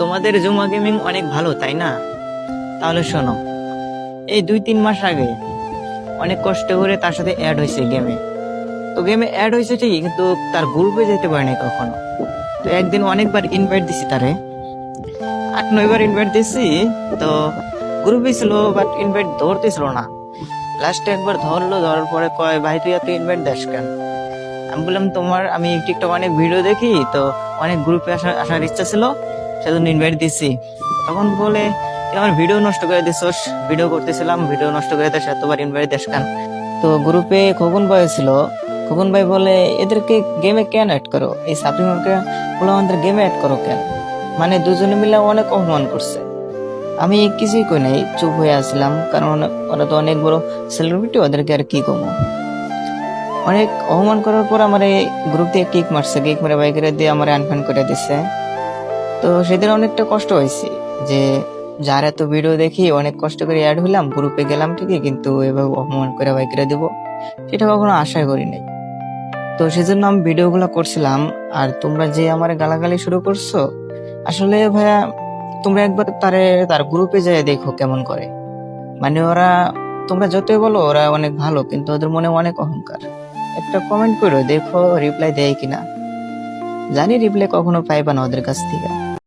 তোমাদের জুমা গেমিং অনেক ভালো তাই না? তাহলে শোনো, এই 2-3 মাস আগে অনেক কষ্ট করে তার সাথে অ্যাড হয়েছে গেমে। তো গেমে অ্যাড হয়েছে ঠিকই, কিন্তু তার গ্রুপে যেতে পারেনি কখনো। তো একদিন অনেকবার ইনভাইট দিছি তারে, 8-9 বার ইনভাইট দিছি। তো গ্রুপে ছিল বাট ইনভাইট ধরতেছিল না। লাস্টে একবার ধরলো, ধরার পরে কয় ভাই তুই এত ইনভাইট দেস কেন? আমি বললাম আমি টিকটক অনেক ভিডিও দেখি, তো অনেক গ্রুপে আসার ইচ্ছা ছিল, সেজন্য ইনভাইট দিছি। তখন বলে তুই আমার ভিডিও নষ্ট করে দিছস, ভিডিও করতেছিলাম ভিডিও নষ্ট করে দিস, এতবার ইনভাইট দেস কেন? তো গ্রুপে খোকন ভাই ছিল, খোকন ভাই বলে এদেরকে গেমে কেন অ্যাড করো, এই সাপ্লিমেন্টকে বলে আমাদের গেমে অ্যাড করো কেন? মানে দুজনে মিলে অনেক অপমান করছে। আমি কিছুই কই নাই, চুপ হয়ে আসলাম, কারণ ওরা তো অনেক বড় সেলিব্রিটি, ওদেরকে আর কি কমো। অনেক অপমান করার পর আমার এই গ্রুপ দিয়ে কিক মারছে, কিক মেরে বাইকের দিয়ে আমার আনফ্রেন্ড করে দিছে। তো সেদিন অনেকটা কষ্ট হয়েছে যে যার এত ভিডিও দেখি অনেক কষ্ট করে অ্যাড হইলাম, গ্রুপে গেলাম ঠিকই, কিন্তু এভাবে অপমান করে বাইকেরা দিব সেটা কখনো আশা করি নাই। তো সেজন্য আমি ভিডিওগুলো করছিলাম। আর তোমরা যে আমার গালাগালি শুরু করছো, আসলে ভাইয়া তোমরা একবার তার গ্রুপে যেয়ে দেখো কেমন করে। মানে ওরা, তোমরা যতই বলো ওরা অনেক ভালো, কিন্তু ওদের মনে অনেক অহংকার। একটা কমেন্ট করো, দেখো রিপ্লাই দেয় কিনা। জানি রিপ্লাই কখনো পাইবা না ওদের কাছ থেকে।